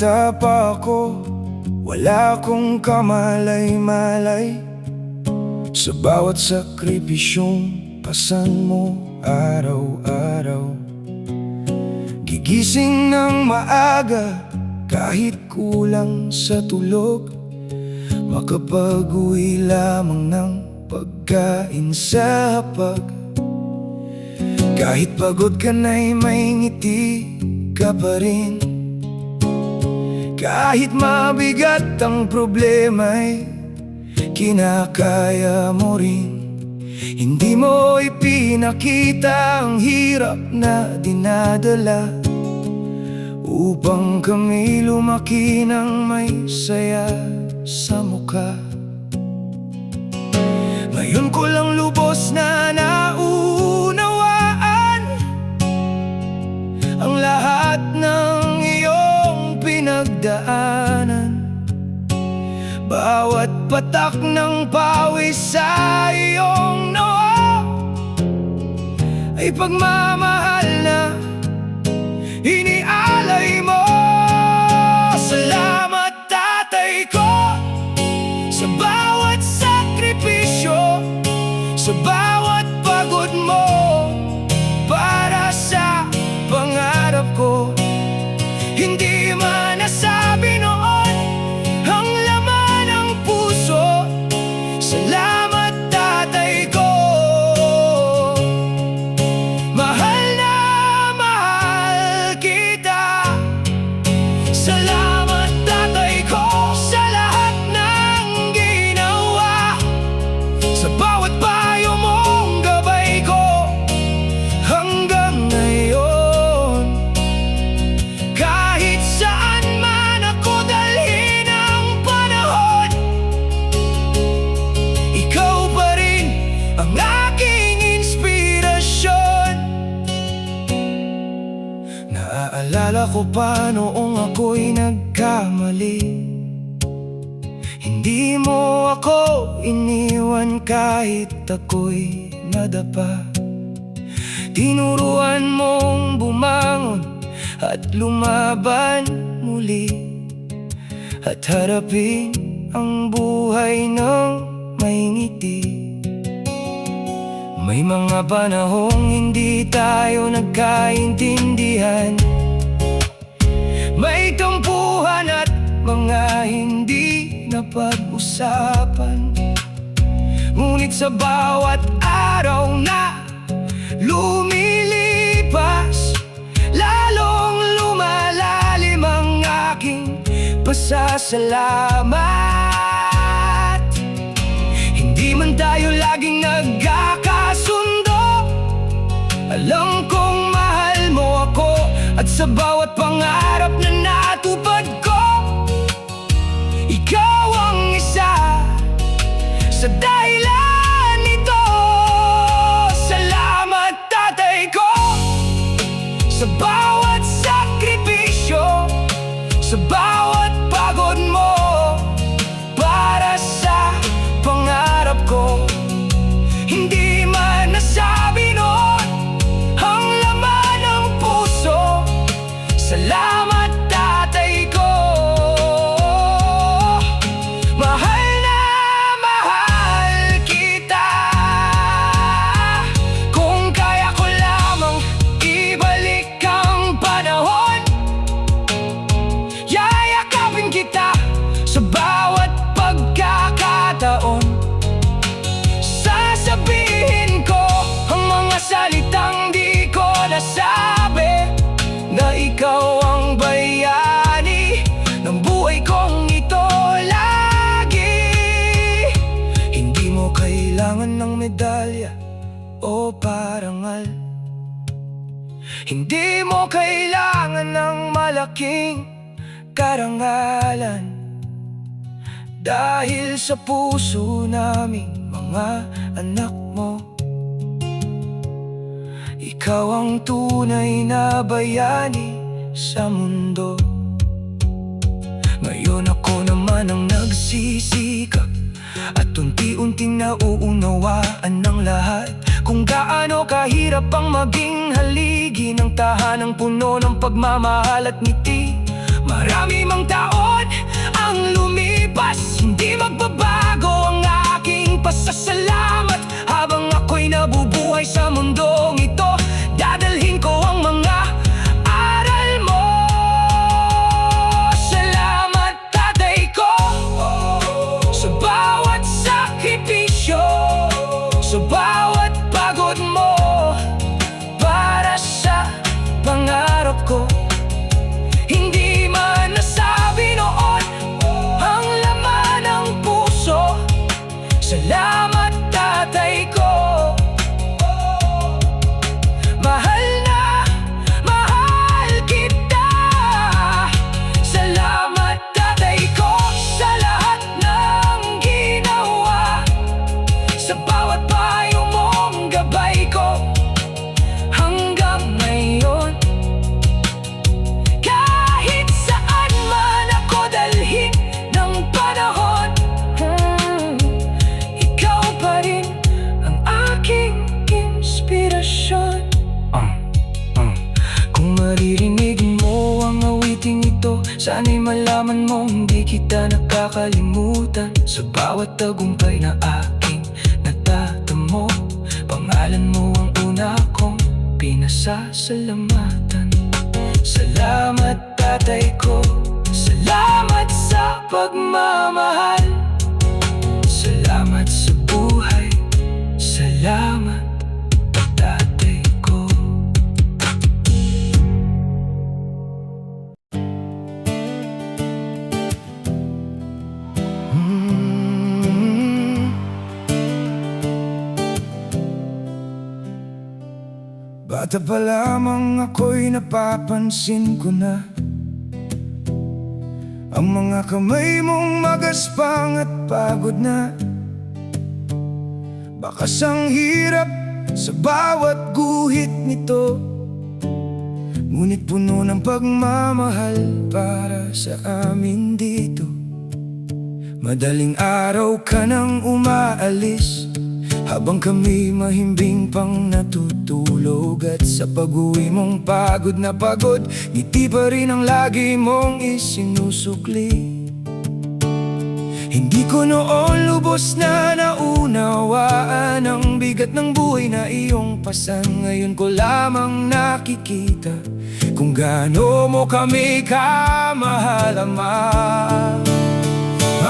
bata pa ako, wala akong kamalay-malay sa bawat sakripisyong pasan mo araw-araw. Gigising ng maaga kahit kulang sa tulog, makapag-uwi lamang ng pagkain sa hapag. Kahit pagod ka na'y may ngiti ka pa rin. Kahit mabigat ang problema'y kinakaya mo rin. Hindi mo ipinakita ang hirap na dinadala upang kami lumaki ng may saya sa mukha. Ngayon ko lang lubos na naunawaan ang lahat ng iyong pinagdaanan. Bawat patak ng pawis sa iyong noo ay pagmamahal na inialay mo. Salamat, tatay ko, sa bawat sakripisyo, sa bawat pagod mo para sa pangarap ko. Hindi man nasabi noon ang laman ng puso. Salamat, tatay ko. Mahal na mahal kita. Salamat, tatay ko, sa lahat ng ginawa, sa bawat payo mong gabay ko hanggang ngayon. Kahit saan man ako dalhin ang panahon, ikaw pa rin ang aking inspirasyon. Naaalala ko pa noong ako'y nagkamali. Hindi mo ako iniwan kahit ako'y nadapa. Tinuruan mong bumangon at lumaban muli, at harapin ang buhay ng may ngiti. May mga panahong hindi tayo nagkaintindihan, may tampuhan at mga hindi napag-usapan. Ngunit sa bawat araw na lumilipas, lalong lumalalim ang aking pasasalamat. Hindi man tayo laging nagkakasundo, alam kong mahal mo ako, at sa bawat pangarap na natupad ko, ikaw ang isa sa dahilan nito. Salamat, tatay ko, sa bawat sakripisyo, sa bawat pagod mo para sa pangarap ko. Hindi man nasabi noon ang laman ng puso. Salamat, tatay ko. Mahal na mahal kita. Kung kaya ko lamang ibalik ang panahon, yayakapin kita sa bawat pagkakataon. Sasabihin ko ang mga salitang di ko nasabi, na ikaw ang bayani ng buhay kong ito lagi. Hindi mo kailangan ng medalya o parangal, hindi mo kailangan ng malaking karangalan, dahil sa puso naming mga anak mo, ikaw ang tunay na bayani sa mundo. Ngayon ako naman ang nagsisikap at unti-unting nauunawaan ng lahat kung gaano kahirap ang maging haligi ng tahanang puno ng pagmamahal at ngiti. Marami mang taon ang lumipas, hindi magbabago ang aking pasasalamat. Habang ako'y nabubuhay sa mundong ito, dadalhin ko ang mga aral mo. Salamat tatay ko, sa bawat sakripisyo, sa bawat pagod mo, para sa pangarap ko. Hindi man nasabi noon ang laman ng puso. Salamat tatay ko. Mahal na mahal kita. Salamat tatay ko sa lahat ng ginawa, sa bawat payo mong gabay ko hanggang ngayon. Kahit saan man ako dalhin ng panahon, ikaw pa rin ang aking inspirasyon. Kung maririnig mo ang awiting ito, sana'y malaman mo hindi kita nakakalimutan. Sa bawat tagumpay na aking natatamo, pangalan mo ang una kong pinasasalamatan. Salamat tatay ko, salamat sa pagmamahal, salamat sa buhay, salamat tatay ko. Bata pa lamang ako'y napapansin ko na ang mga kamay mong magaspang at pagod na. Bakas ang hirap sa bawat guhit nito, ngunit puno ng pagmamahal para sa amin dito. Madaling araw ka nang umaalis, habang kami mahimbing pang natutulog. At sa pag-uwi mong pagod na pagod, ngiti pa rin ang lagi mong isinusukli. Hindi ko noon lubos na naunawaan ang bigat ng buhay na iyong pasan. Ngayon ko lamang nakikita kung gaano mo kami kamahal, Ama.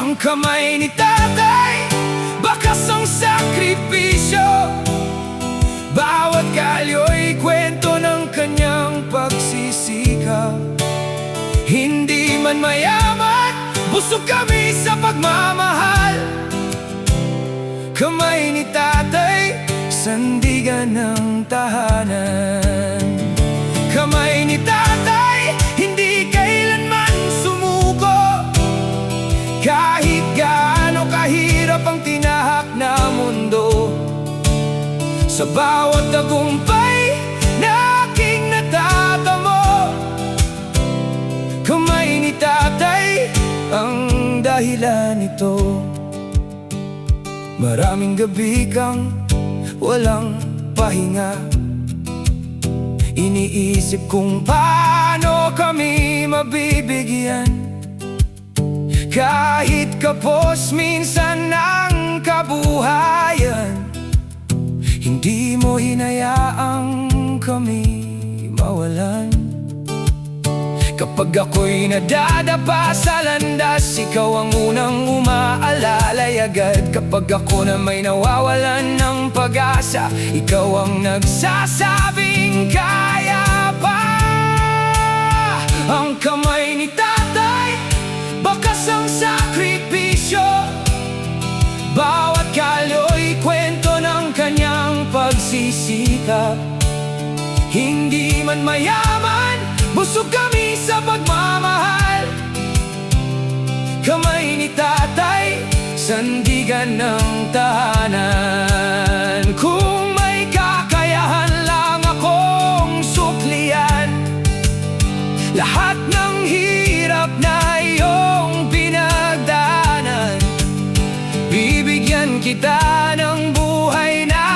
Ang kamay ni tatay, bakas ang sakripisyo, bawat kalyo'y kwento ng kanyang pagsisikap. Hindi man mayaman, busog kami sa pagmamahal. Kamay ni tatay, sandigan ng tahanan. Kamay ni tatay, hindi kailanman sumuko. Kahit gaano kahirap ang tinahak na mundo, sa bawat tagumpay na aking natatamo, kamay ni tatay ang dahilan nito. Maraming gabi kang walang pahinga, iniisip kung paano kami mabibigyan. Kahit kapos minsan ng kabuhayan, hindi mo hinayaang kami mawalan. Kapag ako'y nadadapa sa landas, ikaw ang unang umaalalay agad. Kapag ako na may nawawalan ng pag-asa, ikaw ang nagsasabing kaya pa. Ang kamay ni tatay, bakas ang sakripisyo, bawat kalyo'y kwento ng kanyang pagsisikap. Hindi man mayaman, busog kami sa pagmamahal. Kamay ni tatay, sandigan ng tahanan. Kung may kakayahan lang akong suklian lahat ng hirap na iyong pinagdaanan, bibigyan kita ng buhay na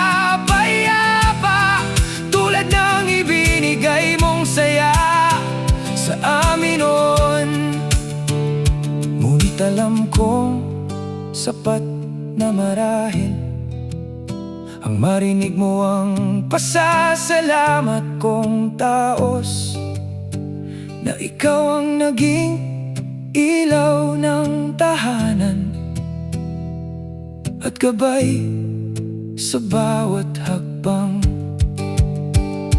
payapa, tulad ng ibinigay mong saya sa amin noon. alam kong sapat na marahil ang marinig mo ang pasasalamat kong taos, na ikaw ang naging ilaw ng tahanan at gabay sa bawat hakbang.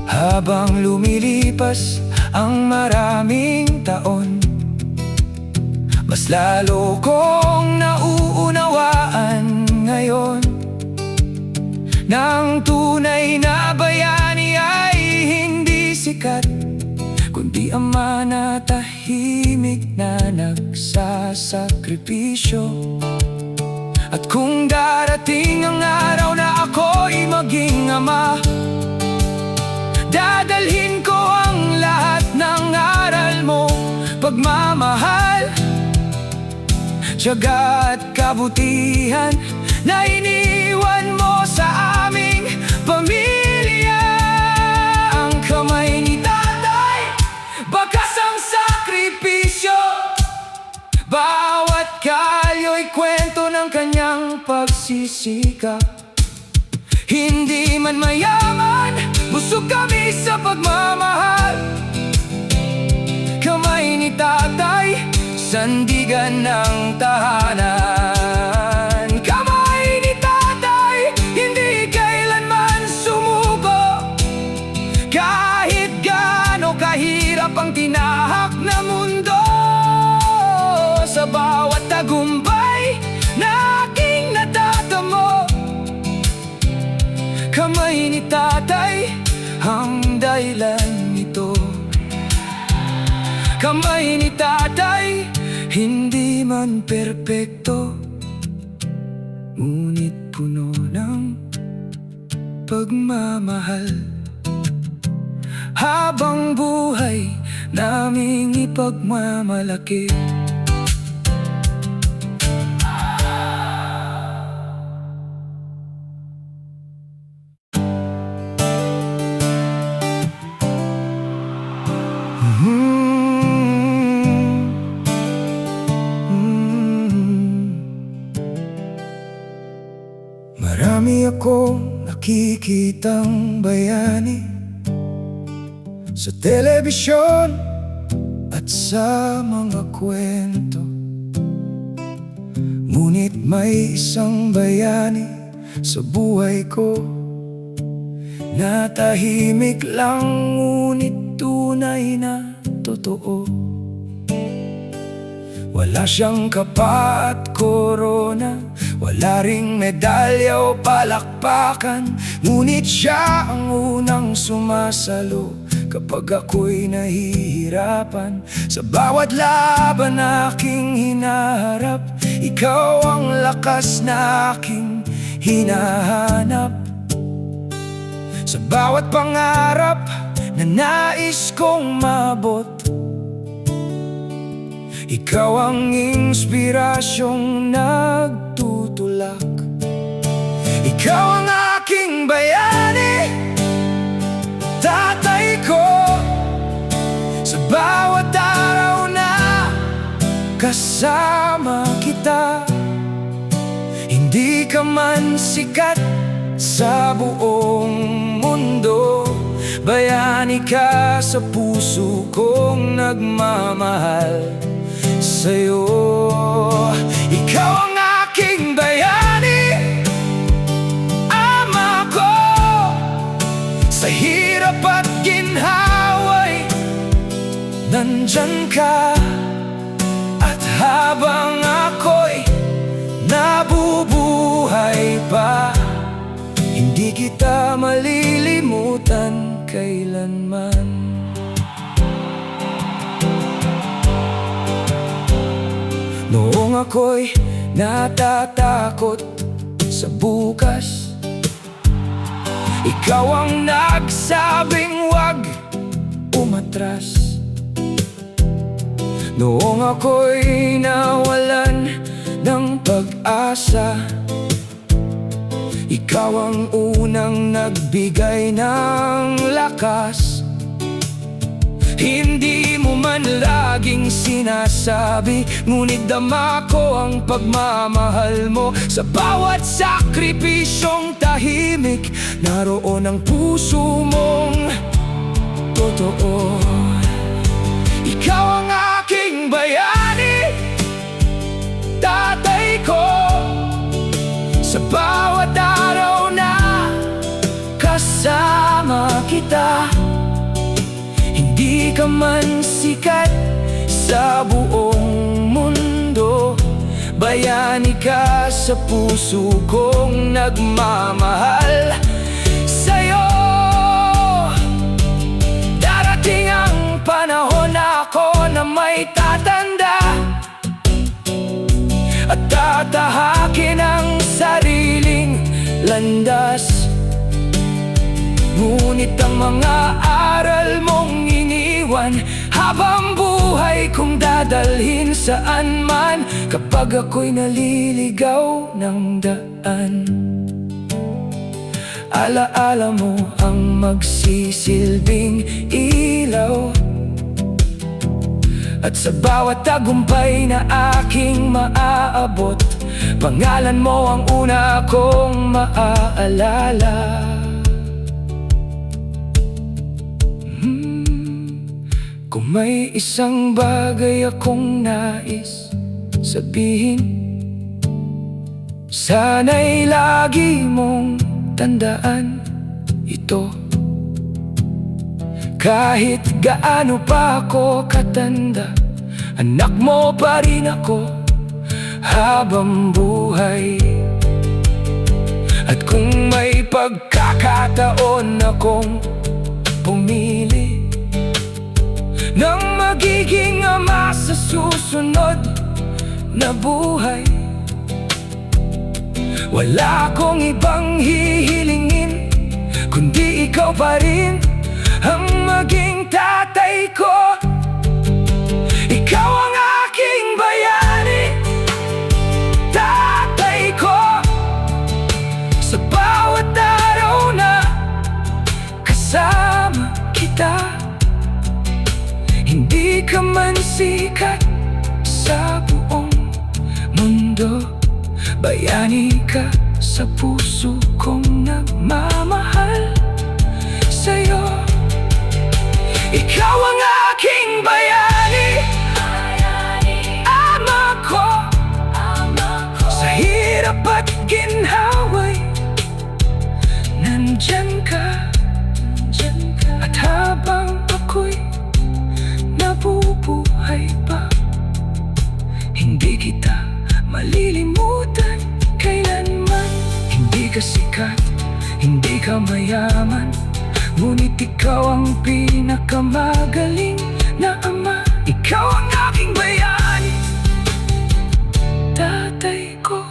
Habang lumilipas ang maraming taon, mas lalo kong nauunawaan ngayon na ang tunay na bayani ay hindi sikat, kundi ama na tahimik na nagsasakripisyo. At kung darating ang araw na ako'y maging ama, dadalhin ko ang lahat ng aral mo, pagmamahal, tiyaga at kabutihan na iniwan mo sa aming pamilya. Ang kamay ni tatay, bakas ang sakripisyo, bawat kalyo'y kwento ng kanyang pagsisikap. Hindi man mayaman, busog kami sa pagmamahal. Kamay ni tatay, sandigan ng tahanan. Kamay ni tatay, hindi kailanman sumuko. Kahit gaano kahirap ang tinahak na mundo, sa bawat tagumpay na aking natatamo, kamay ni tatay ang dahilan nito. Kamay ni tatay, hindi man perpekto, ngunit puno ng pagmamahal. Habang buhay naming ipagmamalaki. Marami akong nakikitang bayani sa telebisyon at sa mga kwento, ngunit may isang bayani sa buhay ko na tahimik lang ngunit tunay na totoo. Wala siyang kapa at korona, wala ring medalya o palakpakan, ngunit siya ang unang sumasalo kapag ako'y nahihirapan. Sa bawat laban na aking hinaharap, ikaw ang lakas na aking hinahanap. Sa bawat pangarap na nais kong maabot, ikaw ang inspirasyong nagtutulak. Ikaw ang aking bayani, tatay ko. Sa bawat araw na kasama kita, hindi ka man sikat sa buong mundo, bayani ka sa puso kong nagmamahal sa'yo. Ikaw ang aking bayani, ama ko. Sa hirap at ginhawa'y nandyan ka, at habang ako'y nabubuhay pa, hindi kita malilimutan kailanman. Noong ako'y natatakot sa bukas, ikaw ang nagsabing wag umatras. Noong ako'y nawalan ng pag-asa, ikaw ang unang nagbigay ng lakas. Hindi mo man lang laging sinasabi, ngunit dama ko ang pagmamahal mo. Sa bawat sakripisyong tahimik, naroon ang puso mong totoo. Ikaw ang aking bayani, tatay ko. Sa bawat araw na kasama kita, hindi ka man sikat sa buong mundo, bayani ka sa puso kong nagmamahal sa'yo. Darating ang panahon na ako na may tatanda at tatahakin ang sariling landas. Ngunit ang mga aral mong iniwan, habang buhay kong dadalhin saan man, kapag ako'y naliligaw ng daan. Alaala mo ang magsisilbing ilaw, at sa bawat tagumpay na aking maaabot, pangalan mo ang una kong maaalala. Kung may isang bagay akong nais sabihin, sana'y lagi mong tandaan ito. Kahit gaano pa ako katanda, anak mo pa rin ako habang buhay. At kung may pagkakataon akong pumili ng magiging ama sa susunod na buhay, wala akong ibang hihilingin kundi ikaw pa rin ang maging tatay ko. Ikaw ang aking bayani, tatay ko. Sa bawat araw na kasama kita, hindi ka man sikat sa buong mundo, bayani ka sa puso kong nagmamahal sa'yo. Ikaw ang aking bayani, ama ko. Sa hirap at ginhawa'y nandyan ka. At habang ako'y nabubuhay pa, hindi kita malilimutan kailanman. Hindi ka sikat, hindi ka mayaman, ngunit ikaw ang pinakamagaling na ama. Ikaw ang aking bayani, tatay ko.